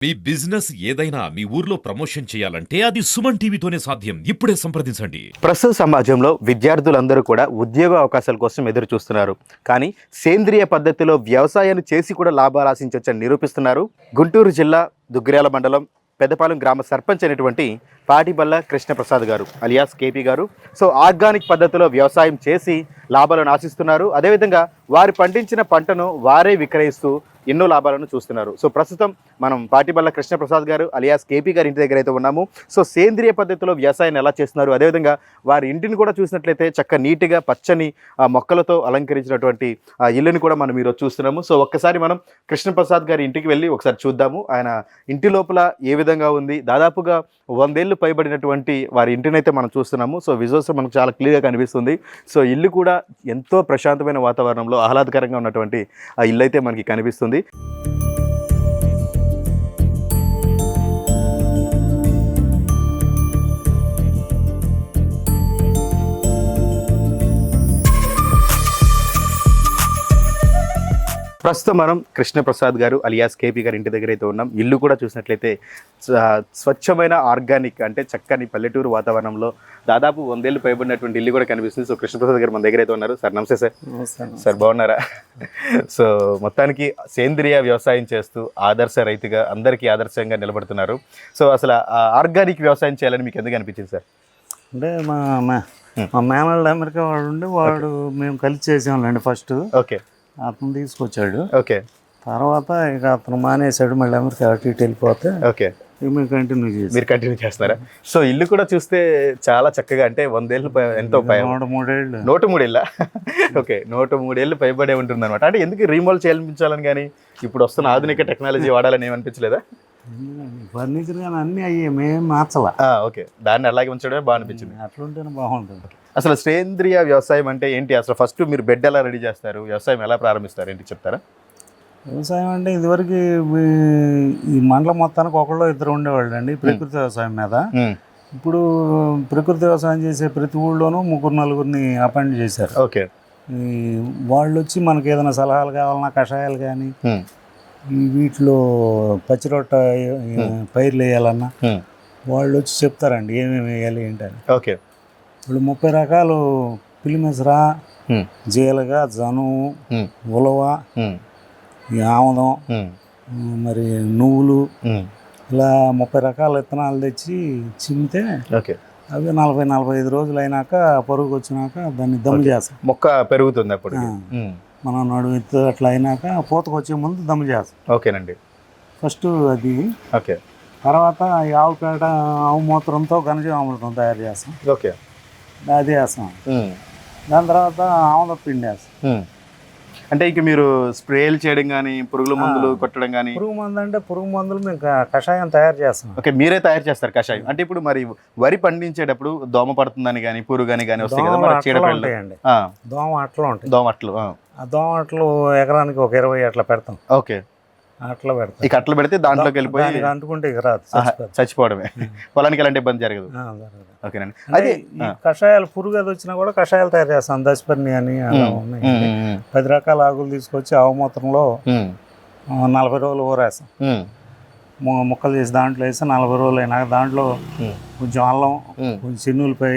మీ business ఏదైనా మీ ఊర్లో promotion చేయాలంటే అది సుమన్ టీవీతోనే సాధ్యం. ఇప్పుడే సంప్రదించండి. ప్రస్తుత సమాజంలో విద్యార్థులందరూ కూడా ఉద్యోగ అవకాశాల కోసం ఎదురు చూస్తున్నారు. కానీ సేంద్రియ పద్ధతిలో వ్యవసాయాన్ని చేసి కూడా లాభాలు ఆశించవచ్చని నిరూపిస్తున్నారు గుంటూరు జిల్లా దుగ్గిరాల మండలం పెద్దపాలెం గ్రామ సర్పంచ్ అయినటువంటి పాటిబల్ల కృష్ణప్రసాద్ గారు అలియాస్ కేపీ గారు. సో ఆర్గానిక్ పద్ధతిలో వ్యవసాయం చేసి లాభాలను ఆశిస్తున్నారు. అదేవిధంగా వారు పండించిన పంటను వారే విక్రయిస్తూ ఎన్నో లాభాలను చూస్తున్నారు. సో ప్రస్తుతం మనం పాటిబల్ల కృష్ణప్రసాద్ గారు అలియాస్ కేపీ గారి ఇంటి దగ్గర అయితే ఉన్నాము. సో సేంద్రియ పద్ధతిలో వ్యవసాయాన్ని ఎలా చేస్తున్నారు, అదేవిధంగా వారి ఇంటిని కూడా చూసినట్లయితే చక్క నీట్గా పచ్చని మొక్కలతో అలంకరించినటువంటి ఇల్లుని కూడా మనం ఈరోజు చూస్తున్నాము. సో ఒక్కసారి మనం కృష్ణప్రసాద్ గారి ఇంటికి వెళ్ళి ఒకసారి చూద్దాము. ఆయన ఇంటి లోపల ఏ విధంగా ఉంది. దాదాపుగా 100 ఏళ్ళు పైబడినటువంటి వారి ఇంటినైతే మనం చూస్తున్నాము. సో విజువల్స్ మనకు చాలా క్లియర్గా కనిపిస్తుంది. సో ఇల్లు కూడా ఎంతో ప్రశాంతమైన వాతావరణంలో ఆహ్లాదకరంగా ఉన్నటువంటి ఆ ఇల్లు అయితే మనకి కనిపిస్తుంది. ప్రస్తుతం మనం కృష్ణప్రసాద్ గారు అలియాస్ కేపీ గారి ఇంటి దగ్గర అయితే ఉన్నాం. ఇల్లు కూడా చూసినట్లయితే స్వచ్ఛమైన ఆర్గానిక్ అంటే చక్కని పల్లెటూరు వాతావరణంలో దాదాపు 100 ఏళ్ళు పైబడినటువంటి ఇల్లు కూడా కనిపిస్తుంది. సో కృష్ణప్రసాద్ గారు మన దగ్గర అయితే ఉన్నారు. సార్ నమస్తే సార్. సార్ బాగున్నారా? సో మొత్తానికి సేంద్రియ వ్యవసాయం చేస్తూ ఆదర్శ రైతుగా అందరికీ ఆదర్శంగా నిలబడుతున్నారు. సో అసలు ఆర్గానిక్ వ్యవసాయం చేయాలని మీకు ఎందుకు అనిపించింది సార్? అంటే మా మేనల్డ్ అమెరికా వాడు ఉండి మేము కలిసి చేసాంలేండి. ఫస్ట్ ఓకే, అతను తీసుకొచ్చాడు. ఓకే, తర్వాత ఇక అతను మానేశాడు, మళ్ళీ అమెరికా అటు ఇటు వెళ్ళిపోతే ఓకే, మేము కంటిన్యూ చేసి మీరు కంటిన్యూ చేస్తారా? సో ఇల్లు కూడా చూస్తే చాలా చక్కగా అంటే 100 ఏళ్ళు ఎంతో 103 ఏళ్ళు 103 ఏళ్ళ ఓకే 103 ఏళ్ళు పైబడే ఉంటుంది అనమాట. అంటే ఎందుకు రీమోల్డ్ చేయాలనిపించాలని కానీ ఇప్పుడు వస్తున్న ఆధునిక టెక్నాలజీ వాడాలని ఏమనిపించలేదా? ఫర్నిచర్ కానీ అన్నీ అయ్యి మేము మార్చాలా. ఓకే, దాన్ని అలాగే ఉంచడమే బాగా అనిపించింది. అట్లుంటేనే బాగుంటుంది. అసలు సేంద్రియ వ్యవసాయం అంటే ఏంటి? అసలు ఫస్ట్ మీరు బెడ్ ఎలా రెడీ చేస్తారు, వ్యవసాయం ఎలా ప్రారంభిస్తారు ఏంటి చెప్తారా? వ్యవసాయం అంటే ఇదివరకు ఈ మండలం మొత్తానికి ఒకళ్ళు ఇద్దరు ఉండేవాళ్ళు అండి ప్రకృతి వ్యవసాయం మీద. ఇప్పుడు ప్రకృతి వ్యవసాయం చేసే ప్రతి ఊళ్ళోనూ 3-4 అపాయింట్ చేశారు. ఓకే, వాళ్ళు వచ్చి మనకి ఏదైనా సలహాలు కావాలన్నా, కషాయాలు కానీ వీటిలో పచ్చిరొట్ట పైర్లు వేయాలన్నా వాళ్ళు వచ్చి చెప్తారండి ఏమేమి వేయాలి ఏంటని. ఓకే, ఇప్పుడు 30 రకాలు పిల్లిమెసర, జీలగ, జనుము, ఉలవ, ఆముదం, మరి నువ్వులు, ఇలా 30 రకాల విత్తనాలు తెచ్చి చిమ్మితే అవి 40-45 రోజులు అయినాక పరుగుకు వచ్చినాక దాన్ని దమ్ము చేస్తాం. మొక్క పెరుగుతుంది అప్పుడు మనం నడుము అట్లా అయినాక పూతకు వచ్చే ముందు దమ్ము చేస్తాం. ఓకేనండి, ఫస్ట్ అది. ఓకే, తర్వాత ఆవు పేడ, ఆవు మూత్రంతో ఘనజీవామృతం తయారు చేస్తాం. ఓకే, అది వేస్తాం. దాని తర్వాత ఆముద పిండి వేస్తాం. అంటే ఇక మీరు స్ప్రేలు చేయడం కానీ, పురుగుల మందులు కొట్టడం కానీ? పురుగు మందు అంటే పురుగు మందులు మేము కషాయం తయారు చేస్తాం. ఓకే, మీరే తయారు చేస్తారు కషాయం. అంటే ఇప్పుడు మరి వరి పండించేటప్పుడు దోమ పడుతుందని కానీ, పురుగు అని కానీ వస్తాయి కదా, మరి చీడపీడలు ఉంటాయండి. దోమ అట్లు ఉంటాయి. దోమ అట్లు, ఆ దోమ అట్లు ఎకరానికి ఒక 20 అట్లా పెడతాం. ఓకే, అట్లా పెడతాం. ఇక అట్లా పెడితే దాంట్లోకి వెళ్ళిపోయి అంటుకుంటే ఇక రాదు, చచ్చిపోవడమే. పొలానికి ఎలాంటి ఇబ్బంది జరగదు. ఓకేనండి. అదే కషాయాలు పురుగు అది వచ్చినా కూడా కషాయాలు తయారు చేస్తాం. దశపర్ణి అని అలా ఉన్నాయి. 10 రకాల ఆకులు తీసుకొచ్చి ఆవు మూత్రంలో 40 రోజులు ఊరేస్తాం. ముక్కలు చేసి దాంట్లో వేస్తే 40 రోజులు అయినాక దాంట్లో కొంచెం అల్లం, కొంచెం చిన్నులపై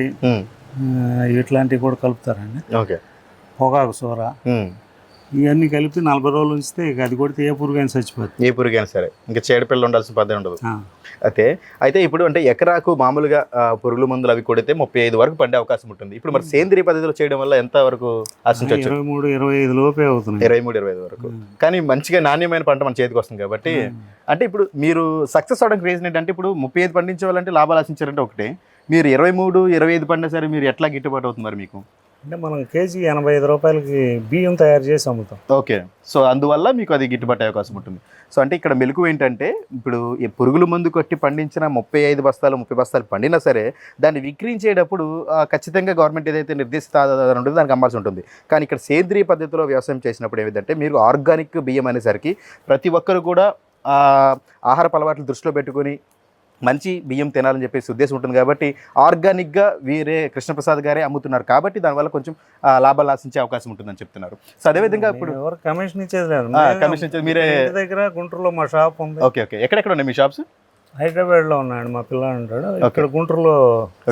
ఇట్లాంటివి కూడా కలుపుతారండి. ఓకే, పొగాకు సూర ఇవన్నీ కలిపి 40 రోజులు ఉంచితే ఇక అది కొడితే ఏ పురుగైనా చచ్చిపోతుంది. ఏ పురుగైనా సరే, ఇంకా చీడపిల్లలు ఉండాల్సిన పద్ధతి ఉండదు. అయితే ఇప్పుడు అంటే ఎకరాకు మామూలుగా పురుగుల మందులు అవి కొడితే 35 వరకు పండే అవకాశం ఉంటుంది. ఇప్పుడు మరి సేంద్రియ పద్ధతిలో చేయడం వల్ల ఎంత వరకు ఆశించవచ్చు? 23-25 లోపే అవుతుంది. 23-25 వరకు. కానీ మంచిగా నాణ్యమైన పంట మన చేతికి వస్తుంది కాబట్టి. అంటే ఇప్పుడు మీరు సక్సెస్ అవడానికి రీజన్ ఏంటంటే, ఇప్పుడు 35 పండించే వాళ్ళంటే లాభాలు ఆశించారంటే ఒకటే, మీరు 23-25 పండినా సరే మీరు ఎట్లా గిట్టుబాటు అవుతుంది మరి మీకు? అంటే మనం కేజీ 85 రూపాయలకి బియ్యం తయారు చేసి అమ్ముతాం. ఓకే, సో అందువల్ల మీకు అది గిట్టుబాటు అవకాశం ఉంటుంది. సో అంటే ఇక్కడ మెలకు ఏంటంటే, ఇప్పుడు ఈ పురుగుల మందు కొట్టి పండించిన 35 బస్తాలు 30 బస్తాలు పండినా సరే దాన్ని విక్రయించేటప్పుడు ఖచ్చితంగా గవర్నమెంట్ ఏదైతే నిర్దేశిత ఆధారం ఉంటుందో దానికి అమ్మాల్సి ఉంటుంది. కానీ ఇక్కడ సేంద్రియ పద్ధతిలో వ్యవసాయం చేసినప్పుడు ఏమిటంటే, మీరు ఆర్గానిక్ బియ్యం అనేసరికి ప్రతి ఒక్కరు కూడా ఆహారపు అలవాట్లు దృష్టిలో పెట్టుకొని మంచి బియ్యం తినాలని చెప్పేసి ఉద్దేశం ఉంటుంది కాబట్టి ఆర్గానిక్గా వీరే కృష్ణప్రసాద్ గారే అమ్ముతున్నారు కాబట్టి దానివల్ల కొంచెం లాభాలు ఆశించే అవకాశం ఉంటుందని చెప్తున్నారు. సో అదేవిధంగా ఇప్పుడు ఎవరు కమిషన్ ఇచ్చేది లేదు. కమిషన్ ఇచ్చేది మీరే. ఇంటి దగ్గర గుంటూరులో మా షాప్ ఉంది. Okay okay. ఎక్కడెక్కడ ఉన్నాయి మీ షాప్స్? హైదరాబాద్లో ఉన్నాడు మా పిల్లాడు ఉంటాడు. ఇక్కడ గుంటూరులో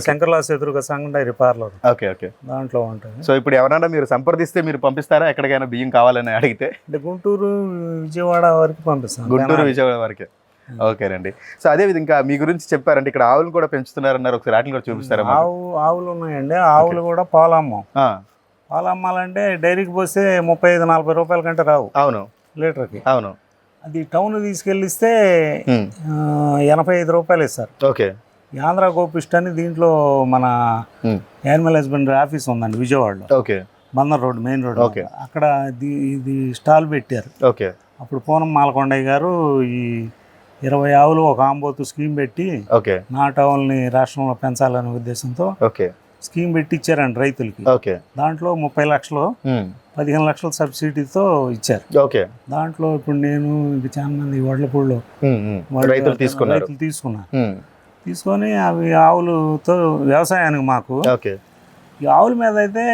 శంకర్లాస్ ఎదురుగా సంగం డైరీ పార్లర్. Okay okay. దాంట్లో ఉంటుంది. సో ఇప్పుడు ఎవరైనా మీరు సంప్రదిస్తే మీరు పంపిస్తారా ఎక్కడికైనా బియ్యం కావాలని అడిగితే? అంటే గుంటూరు విజయవాడ వరకు పంపిస్తాం. గుంటూరు విజయవాడ వరకే. ఓకేనండి. సో అదే విధంగా మీ గురించి చెప్పారంటే ఇక్కడ ఆవులు కూడా పెంచుతున్నారన్నారు, ఒకసారి వాటిని కూడా చూపిస్తారా? ఆవులు ఉన్నాయండి. ఆవులు కూడా పాలు అమ్మం. పాలు అమ్మాలంటే డైరీకి పోస్తే 35-40 రూపాయల కంటే రావు. అవును. లీటర్కి. అవును. అది టౌన్ తీసుకెళ్ళిస్తే 85 రూపాయలు ఇస్తారు. ఓకే. ఆంధ్ర గోపిస్ట్ అని దీంట్లో మన యానిమల్ హస్బెండరీ ఆఫీస్ ఉందండి విజయవాడలో. Okay. Bandar road, main road. Okay. అక్కడ ఇది స్టాల్ పెట్టారు. ఓకే. అప్పుడు పూనం మాలకొండయ్య గారు ఈ 20 ఆవులు ఒక ఆంబోతు స్కీమ్ పెట్టి నాటు ఆవుల్ని రాష్ట్రంలో పెంచాలనే ఉద్దేశంతో స్కీమ్ పెట్టి ఇచ్చారండి రైతులకి. ఓకే. దాంట్లో 30 లక్షలు 15 లక్షల సబ్సిడీతో ఇచ్చారు. ఓకే. దాంట్లో ఇప్పుడు నేను ఇది చాలా మంది వడ్లపూడిలో రైతులు తీసుకొని అవి ఆవులతో వ్యవసాయానికి మాకు. ఓకే. ఈ ఆవుల మీద అయితే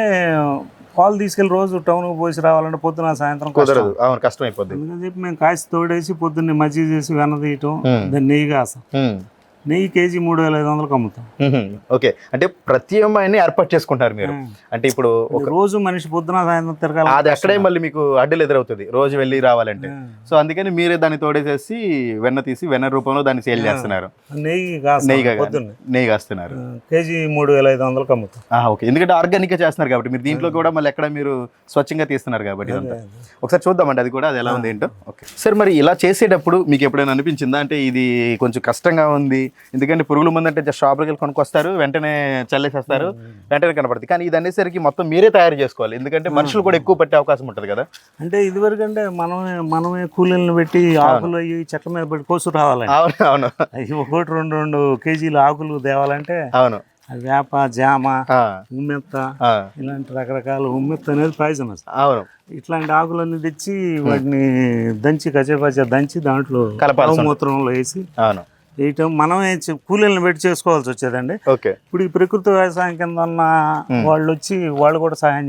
పాలు తీసుకెళ్ళి రోజు టౌన్కి పోసి రావాలంటే పొద్దున సాయంత్రం కుదరదు. అవును, కష్టం అయిపోద్ది. అందుకని చెప్పి మేము కాసి తోడేసి పొద్దున్నే మజ్జిగ చేసి వెన్న తీయటం, దాన్ని నెయ్యి కాస్తాం. నెయ్యి కేజీ 3,500కి అమ్ముతాం. ఓకే. అంటే ప్రత్యామ్నాయాన్ని ఏర్పాటు చేసుకుంటారు మీరు. అంటే ఇప్పుడు ఒక రోజు మనిషి పొద్దున సాయంత్రం తిరగాలి, అది అక్కడే మళ్ళీ మీకు అడ్డలు ఎదురవుతుంది రోజు వెళ్ళి రావాలంటే. సో అందుకని మీరే దాన్ని తోడేసేసి వెన్న తీసి వెన్న రూపంలో దాన్ని సేల్ చేస్తున్నారు. నెయ్యి కాస్తున్నారు. కేజీ 3,500కి అమ్ముతాం. ఓకే. ఎందుకంటే ఆర్గానిక్ గా చేస్తున్నారు కాబట్టి మీరు దీంట్లో కూడా మళ్ళీ ఎక్కడ మీరు స్వచ్ఛంగా తీస్తున్నారు కాబట్టి ఒకసారి చూద్దామండి అది కూడా, అది ఎలా ఉంది ఏంటో. ఓకే సార్, మరి ఇలా చేసేటప్పుడు మీకు ఎప్పుడైనా అనిపించిందా అంటే ఇది కొంచెం కష్టంగా ఉంది, ఎందుకంటే పురుగుల మందు అంటే జస్ట్ షాప్కి వెళ్ళి కొనుక్కొస్తారు, వెంటనే చల్లేసేస్తారు, వెంటనే కనపడుతుంది, కానీ ఇది అనేసరికి మొత్తం మీరే తయారు చేసుకోవాలి, ఎందుకంటే మనుషులు కూడా ఎక్కువ పట్టే అవకాశం ఉంటుంది కదా? అంటే ఇదివరకు అంటే మనమే కూలీలను పెట్టి ఆకులు అయ్యి చెట్ల మీద పెట్టి కోసు రావాలండి. అవును అవును. ఒకటి 2 కేజీలు ఆకులు తేవాలంటే అవును, వేప, జామ, ఉమ్మెత్త, ఇలాంటి రకరకాల ఉమ్మెత్త అనేది పాయిజనస్. అవును. ఇట్లాంటి ఆకులన్నీ తెచ్చి వాటిని దంచి కచ్చేపచ్చ దంచి దాంట్లో మూత్రంలో వేసి వేయటం, మనమే కూలీలను పెట్టి చేసుకోవాల్సి వచ్చేదండి. ఓకే. ఇప్పుడు ఈ ప్రకృతి వ్యవసాయం కింద ఉన్న వాళ్ళు వచ్చి వాళ్ళు కూడా సాయం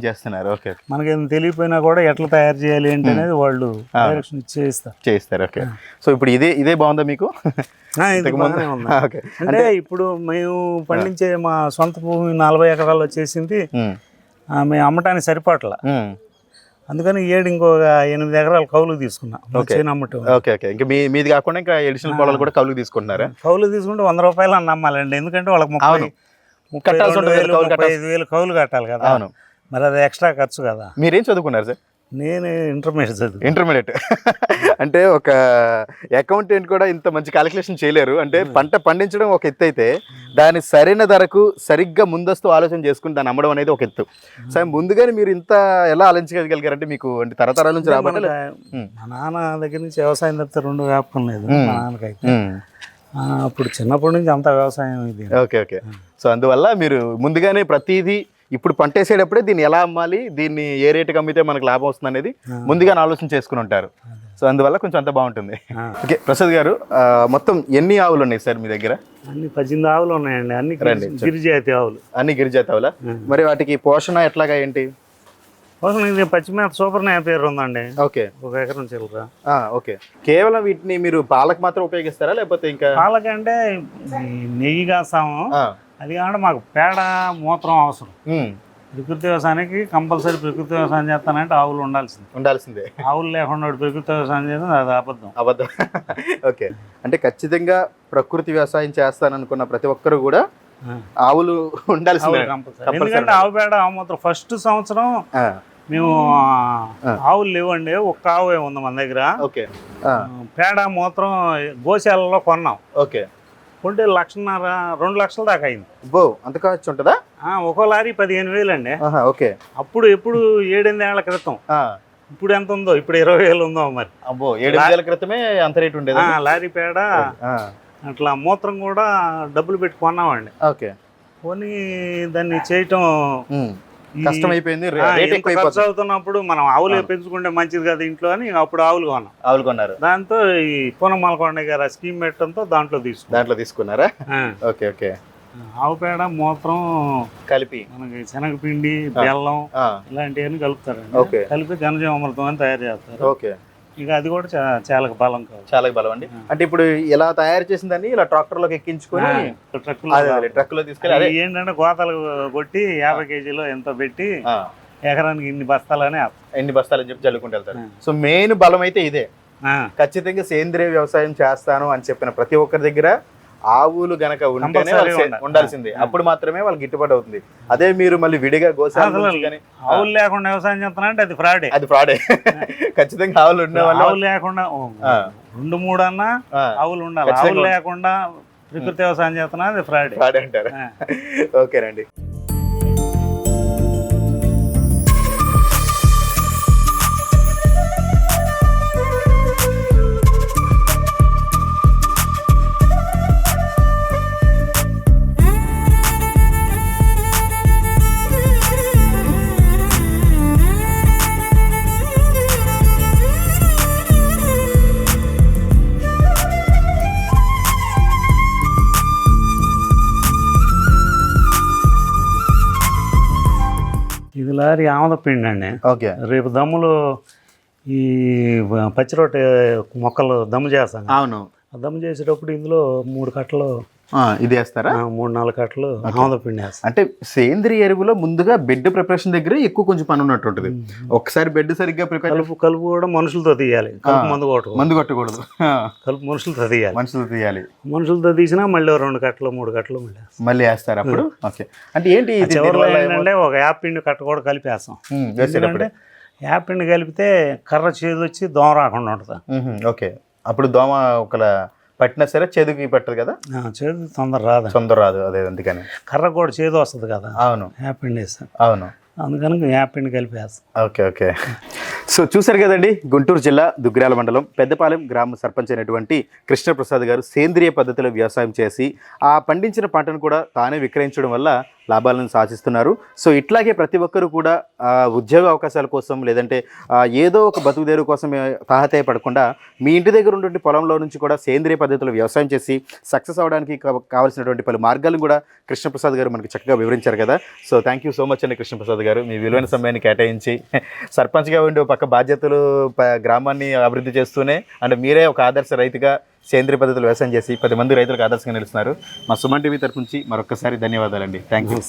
చేస్తున్నారు. ఓకే. మనకేం తెలియపోయినా కూడా ఎట్లా తయారు చేయాలి ఏంటి అనేది వాళ్ళు డైరెక్షన్ చేస్తారు. ఓకే. సో ఇప్పుడు ఇదే బాగుందా మీకు? అంటే ఇప్పుడు మేము పండించే మా సొంత భూమి 40 ఎకరాలు వచ్చేసింది, మేము అమ్మటానికి సరిపట్ల, అందుకని ఇంకో 8 ఎకరాలు కౌలుకు తీసుకున్నాం. అమ్మటం. Okay okay. ఇంకా మీది కాకుండా ఇంకా ఎడిషనల్ పొలాలు కూడా కౌలుకు తీసుకుంటున్నారా? కౌలు తీసుకుంటే 100 రూపాయలు అని నమ్మాలండి, ఎందుకంటే వాళ్ళకి 35,000 కౌలు కట్టాలి కదా. అవును. మరి అది ఎక్స్ట్రా ఖర్చు కదా. మీరేం చదువుకున్నారు సార్? నేను ఇంటర్మీడియట్. అంటే ఒక అకౌంటెంట్ కూడా ఇంత మంచి క్యాలిక్యులేషన్ చేయలేరు. అంటే పంట పండించడం ఒక ఎత్తు అయితే దాని సరైన ధరకు సరిగ్గా ముందస్తు ఆలోచన చేసుకుని దాన్ని అమ్మడం అనేది ఒక ఎత్తు. సరే, ముందుగానే మీరు ఇంత ఎలా ఆలోచించగలిగారంటే మీకు అంటే తరతరాల నుంచి రాబట్టి? మా నాన్న దగ్గర నుంచి వ్యవసాయం తప్పితే 2 వ్యాపకం లేదు మా నాన్నకైతే. అప్పుడు చిన్నప్పటి నుంచి అంత వ్యవసాయం ఇది. Okay okay. సో అందువల్ల మీరు ముందుగానే ప్రతిదీ ఇప్పుడు పంట వేసేటప్పుడే దీన్ని ఎలా అమ్మాలి, దీన్ని ఏ రేటుకి అమ్మితే మనకు లాభం వస్తుంది అనేది ముందుగానే ఆలోచన చేసుకుని ఉంటారు. సో అందువల్ల కొంచెం అంత బాగుంటుంది. ఓకే ప్రసాద్ గారు, మొత్తం ఎన్ని ఆవులు ఉన్నాయి సార్ మీ దగ్గర? అన్ని 18 ఆవులు ఉన్నాయండి. అన్ని గిరిజాతి ఆవులు. అన్ని గిరిజాతి ఆవులా? మరి వాటికి పోషణ ఎట్లాగా ఏంటి? పోషణ ఇది పచ్చిమేత సూపర్ పేరు ఉందండి. ఓకే. 1 ఎకరం చిల్లర. ఓకే. కేవలం వీటిని మీరు పాలకు మాత్రం ఉపయోగిస్తారా లేకపోతే ఇంకా? పాలకంటే నెయ్యి కాస్తాము, అది కాకుండా మాకు పేడ, మూత్రం అవసరం. ప్రకృతి వ్యవసాయానికి కంపల్సరీ ప్రకృతి వ్యవసాయం చేస్తానంటే ఆవులు ఉండాల్సిందే. ఆవులు లేకుండా ప్రకృతి వ్యవసాయం చేస్తే అది అబద్ధం. ఓకే. అంటే ఖచ్చితంగా ప్రకృతి వ్యవసాయం చేస్తాననుకున్న ప్రతి ఒక్కరు కూడా ఆవులు ఉండాల్సిందే. ఎందుకంటే ఆవు పేడ, ఆవు మూత్రం ఫస్ట్ సంవత్సరం మేము ఆవులు లేవండి, ఒక్క ఆవు ఉంది మన దగ్గర. ఓకే. పేడ, మూత్రం గోశాలలో కొన్నాం. ఓకే. కొంటే 1,50,000 2 లక్షల దాకా అయింది. అంత ఖర్చు ఉంటుందా? ఒక్కో లారీ 15,000 అండి. ఓకే. ఎప్పుడు 7-8 ఏళ్ల క్రితం. ఇప్పుడు ఎంత ఉందో? ఇప్పుడు 20,000 ఉందో మరి. 7 ఏళ్ల క్రితమే అంత రేటు ఉండేది. లారీ పేడ అట్లా మూత్రం కూడా డబ్బులు పెట్టి కొన్నామండి. ఓకే. కొని దాన్ని చేయటం కష్టం అయిపోయింది, రేట్ ఇంత ఎక్కువ ఖర్చు అయిపోతుంది. అవుతున్నప్పుడు మనం ఆవులు పెంచుకుంటే మంచిది కదా ఇంట్లో అని అప్పుడు ఆవులు కొన్నాం. ఆవులు కొన్నారు, దాంతో ఈ పూనమలకొండ గారు ఆ స్కీమ్ పెట్టడంతో దాంట్లో తీసుకున్నాం. దాంట్లో తీసుకున్నారా? ఆ. Okay okay. ఆవు పేడ, మూత్రం కలిపి మనకి శనగపిండి, బెల్లం ఇలాంటివన్నీ కలుపుతారండి. ఓకే. కలిపి ఘనజీవామృతం అని తయారు చేస్తారు. ఓకే. ఇక అది కూడా చాలా బలం కాదు, చాలా బలం అండి. అంటే ఇప్పుడు ఇలా తయారు చేసిన దాన్ని ఇలా ట్రాక్టర్ లోకి ఎక్కించుకొని ట్రక్ లో తీసుకెళ్ళి ఏంటంటే గోతలు కొట్టి 50 కేజీలో ఎంతో పెట్టి ఎకరానికి ఇన్ని బస్తాలని ఎన్ని బస్తాలు అని చెప్పి చల్లుకుంటూ వెళ్తారు. సో మెయిన్ బలం అయితే ఇదే. ఖచ్చితంగా సేంద్రియ వ్యవసాయం చేస్తాను అని చెప్పిన ప్రతి ఒక్కరి దగ్గర ఆవులు గనక ఉంటేనే ఉండాల్సిందే, అప్పుడు మాత్రమే వాళ్ళకి గిట్టుబాటు అవుతుంది. అదే మీరు మళ్ళీ విడిగా గోశాల ఆవులు లేకుండా వ్యవసాయం చేస్తున్నా అంటే అది ఫ్రాడే. అది ఫ్రాడే. ఖచ్చితంగా ఆవులు ఉండే వాళ్ళు, ఆవులు లేకుండా 2-3 అన్నా ఆవులు ఉండాలి. ఆవులు లేకుండా ప్రకృతి వ్యవసాయం చేస్తున్నా అది ఫ్రాడే అంటారు. ఓకేనండి. ఇది లారీ ఆమదపిండి అండి. ఓకే. రేపు దమ్ములు ఈ పచ్చిరొట్టె మొక్కలు దమ్ము చేస్తాం. అవును. దమ్ము చేసేటప్పుడు ఇందులో 3 కట్టలు ఇది వేస్తారా? 3-4 కట్టలు ఆమదపిండి వేస్తాం. అంటే సేంద్రియ ఎరువులో ముందుగా బెడ్ ప్రిపరేషన్ దగ్గర ఎక్కువ కొంచెం పని ఉన్నట్టుంటది. ఒకసారి బెడ్ సరిగ్గా ప్రిపేర్, కలుపు కూడా మనుషులతో తీయాలి. మందు కొట్టకూడదు. కలుపు మనుషులతో తీయాలి. మనుషులతో తీసినా మళ్ళీ 2 కట్టలు 3 కట్టలు మళ్ళీ వేస్తారు అప్పుడు. ఓకే. అంటే ఏంటి చివరిలో ఏంటంటే ఒక యాపిండి కట్ట కూడా కలిపేస్తాం. ఎందుకంటే యాపిండి కలిపితే కర్ర చేదు వచ్చి దోమ రాకుండా ఉంటుంది. ఓకే. అప్పుడు దోమ ఒకలా పట్టినా సరే చేదుకి పట్టదు కదా, చేదు తొందర రాదు. అదే అందుకని కర్ర కూడా చేదు వస్తుంది కదా. అవును. యాపిండి వేస్తాం. అవును. అందుకని యాపిండి కలిపేస్తాం. Okay okay. సో చూసారు కదండి, గుంటూరు జిల్లా దుగ్గిరాల మండలం పెద్దపాలెం గ్రామ సర్పంచ్ అయినటువంటి కృష్ణప్రసాద్ గారు సేంద్రియ పద్ధతిలో వ్యవసాయం చేసి ఆ పండించిన పంటను కూడా తానే విక్రయించడం వల్ల లాభాలను సాధిస్తున్నారు. సో ఇట్లాగే ప్రతి ఒక్కరు కూడా ఉద్యోగ అవకాశాల కోసం లేదంటే ఏదో ఒక బతుకుదేరు కోసం తాహతయ పడకుండా మీ ఇంటి దగ్గర ఉన్నటువంటి పొలంలో నుంచి కూడా సేంద్రియ పద్ధతిలో వ్యవసాయం చేసి సక్సెస్ అవడానికి కావాల్సినటువంటి పలు మార్గాలను కూడా కృష్ణప్రసాద్ గారు మనకి చక్కగా వివరించారు కదా. So thank you so much అండి కృష్ణప్రసాద్ గారు, మీ విలువైన సమయాన్ని కేటాయించి సర్పంచ్గా ఉండి పక్క బాధ్యతలు గ్రామాన్ని అభివృద్ధి చేస్తూనే అంటే మీరే ఒక ఆదర్శ రైతుగా సేంద్రియ పద్ధతులు వ్యవసాయం చేసి 10 మంది రైతులకు ఆదర్శంగా నిలుస్తున్నారు. మా సుమన్ టీవీ తరఫు నుంచి మరొకసారి ధన్యవాదాలండి. Thank you.